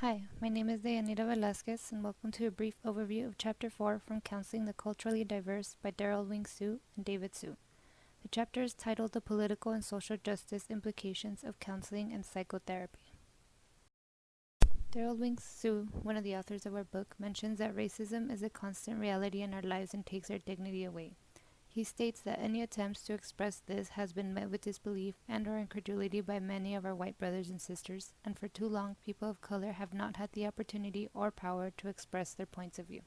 Hi, my name is Deyanira Velasquez, and welcome to a brief overview of Chapter 4 from Counseling the Culturally Diverse by Daryl Wing Su and David Su. The chapter is titled The Political and Social Justice Implications of Counseling and Psychotherapy. Daryl Wing Su, one of the authors of our book, mentions that racism is a constant reality in our lives and takes our dignity away. He states that any attempts to express this has been met with disbelief and/or incredulity by many of our white brothers and sisters, and for too long people of color have not had the opportunity or power to express their points of view.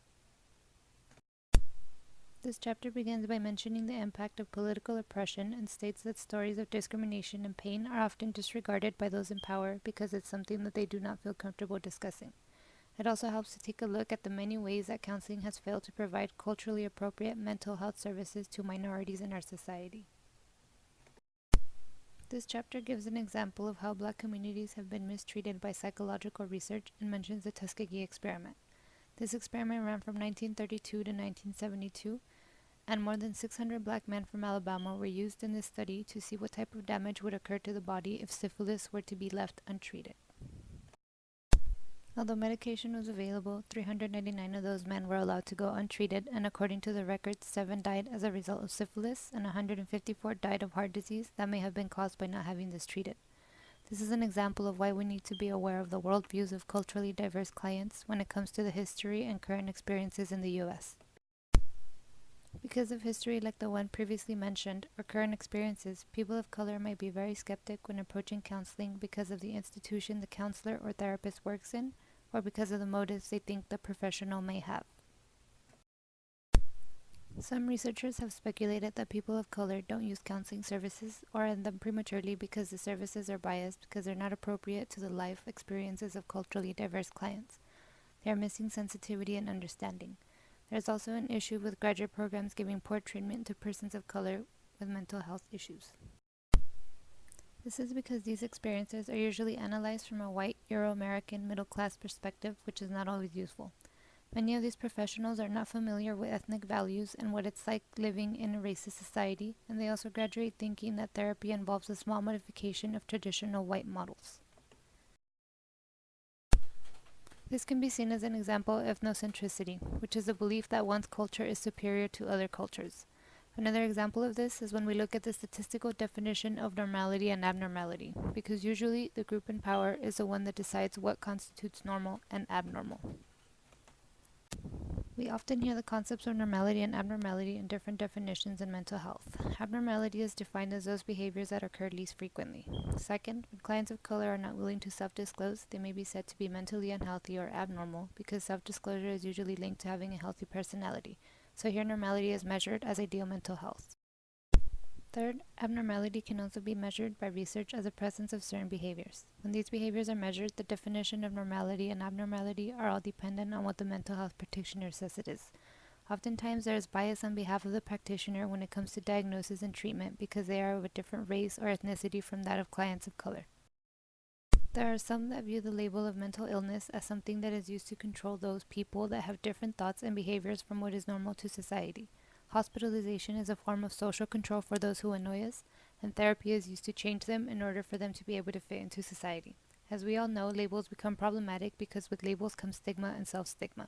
This chapter begins by mentioning the impact of political oppression and states that stories of discrimination and pain are often disregarded by those in power because it's something that they do not feel comfortable discussing. It also helps to take a look at the many ways that counseling has failed to provide culturally appropriate mental health services to minorities in our society. This chapter gives an example of how black communities have been mistreated by psychological research and mentions the Tuskegee experiment. This experiment ran from 1932 to 1972, and more than 600 black men from Alabama were used in this study to see what type of damage would occur to the body if syphilis were to be left untreated. Although medication was available, 399 of those men were allowed to go untreated, and according to the records, 7 died as a result of syphilis, and 154 died of heart disease that may have been caused by not having this treated. This is an example of why we need to be aware of the worldviews of culturally diverse clients when it comes to the history and current experiences in the U.S. Because of history like the one previously mentioned, or current experiences, people of color might be very skeptic when approaching counseling because of the institution the counselor or therapist works in, or because of the motives they think the professional may have. Some researchers have speculated that people of color don't use counseling services or end them prematurely because the services are biased because they're not appropriate to the life experiences of culturally diverse clients. They are missing sensitivity and understanding. There is also an issue with graduate programs giving poor treatment to persons of color with mental health issues. This is because these experiences are usually analyzed from a white Euro-American middle-class perspective, which is not always useful. Many of these professionals are not familiar with ethnic values and what it's like living in a racist society, and they also graduate thinking that therapy involves a small modification of traditional white models. This can be seen as an example of ethnocentricity, which is the belief that one's culture is superior to other cultures. Another example of this is when we look at the statistical definition of normality and abnormality, because usually the group in power is the one that decides what constitutes normal and abnormal. We often hear the concepts of normality and abnormality in different definitions in mental health. Abnormality is defined as those behaviors that occur least frequently. Second, when clients of color are not willing to self-disclose, they may be said to be mentally unhealthy or abnormal because self-disclosure is usually linked to having a healthy personality. So here normality is measured as ideal mental health. Third, abnormality can also be measured by research as the presence of certain behaviors. When these behaviors are measured, the definition of normality and abnormality are all dependent on what the mental health practitioner says it is. Oftentimes there is bias on behalf of the practitioner when it comes to diagnosis and treatment because they are of a different race or ethnicity from that of clients of color. There are some that view the label of mental illness as something that is used to control those people that have different thoughts and behaviors from what is normal to society. Hospitalization is a form of social control for those who annoy us, and therapy is used to change them in order for them to be able to fit into society. As we all know, labels become problematic because with labels comes stigma and self-stigma.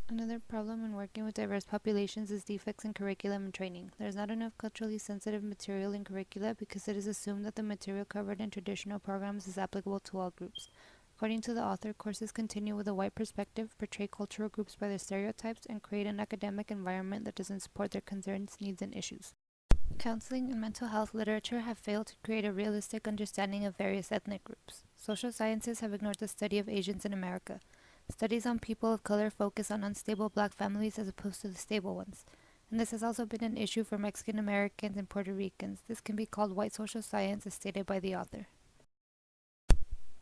Another problem when working with diverse populations is defects in curriculum and training. There is not enough culturally sensitive material in curricula because it is assumed that the material covered in traditional programs is applicable to all groups. According to the author, courses continue with a white perspective, portray cultural groups by their stereotypes, and create an academic environment that doesn't support their concerns, needs, and issues. Counseling and mental health literature have failed to create a realistic understanding of various ethnic groups. Social sciences have ignored the study of Asians in America. Studies on people of color focus on unstable black families as opposed to the stable ones. And this has also been an issue for Mexican Americans and Puerto Ricans. This can be called white social science, as stated by the author.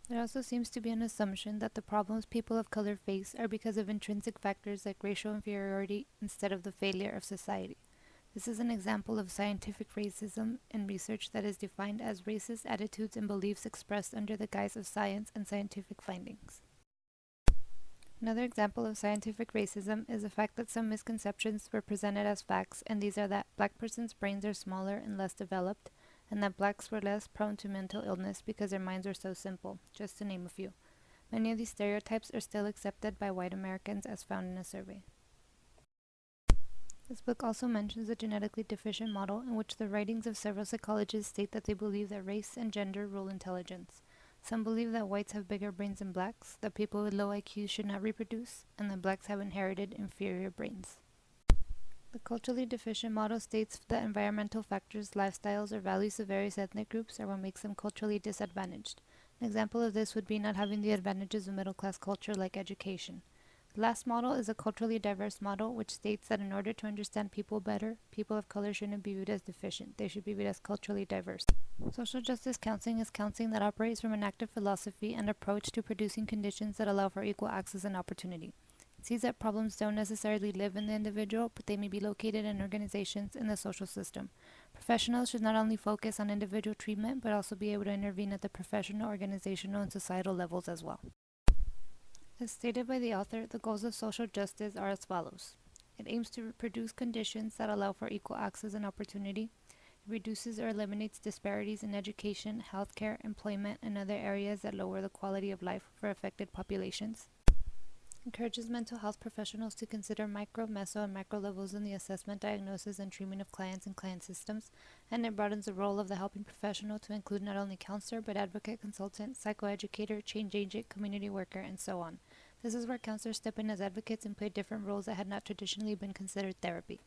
There also seems to be an assumption that the problems people of color face are because of intrinsic factors like racial inferiority instead of the failure of society. This is an example of scientific racism in research that is defined as racist attitudes and beliefs expressed under the guise of science and scientific findings. Another example of scientific racism is the fact that some misconceptions were presented as facts, and these are that black persons' brains are smaller and less developed, and that blacks were less prone to mental illness because their minds were so simple, just to name a few. Many of these stereotypes are still accepted by white Americans as found in a survey. This book also mentions a genetically deficient model in which the writings of several psychologists state that they believe that race and gender rule intelligence. Some believe that whites have bigger brains than blacks, that people with low IQs should not reproduce, and that blacks have inherited inferior brains. The culturally deficient model states that environmental factors, lifestyles, or values of various ethnic groups are what makes them culturally disadvantaged. An example of this would be not having the advantages of middle-class culture like education. The last model is a culturally diverse model, which states that in order to understand people better, people of color shouldn't be viewed as deficient. They should be viewed as culturally diverse. Social justice counseling is counseling that operates from an active philosophy and approach to producing conditions that allow for equal access and opportunity. It sees that problems don't necessarily live in the individual, but they may be located in organizations in the social system. Professionals should not only focus on individual treatment, but also be able to intervene at the professional, organizational, and societal levels as well. As stated by the author, the goals of social justice are as follows. It aims to produce conditions that allow for equal access and opportunity. It reduces or eliminates disparities in education, healthcare, employment, and other areas that lower the quality of life for affected populations. Encourages mental health professionals to consider micro, meso, and macro levels in the assessment, diagnosis, and treatment of clients and client systems, and it broadens the role of the helping professional to include not only counselor, but advocate, consultant, psychoeducator, change agent, community worker, and so on. This is where counselors step in as advocates and play different roles that had not traditionally been considered therapy.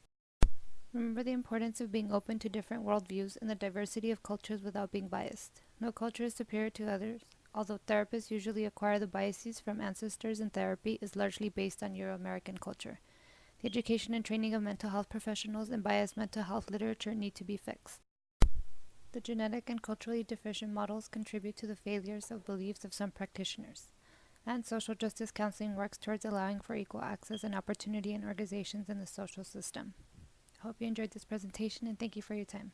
Remember the importance of being open to different worldviews and the diversity of cultures without being biased. No culture is superior to others. Although therapists usually acquire the biases from ancestors in therapy is largely based on Euro-American culture. The education and training of mental health professionals and biased mental health literature need to be fixed. The genetic and culturally deficient models contribute to the failures of beliefs of some practitioners. And social justice counseling works towards allowing for equal access and opportunity in organizations in the social system. I hope you enjoyed this presentation and thank you for your time.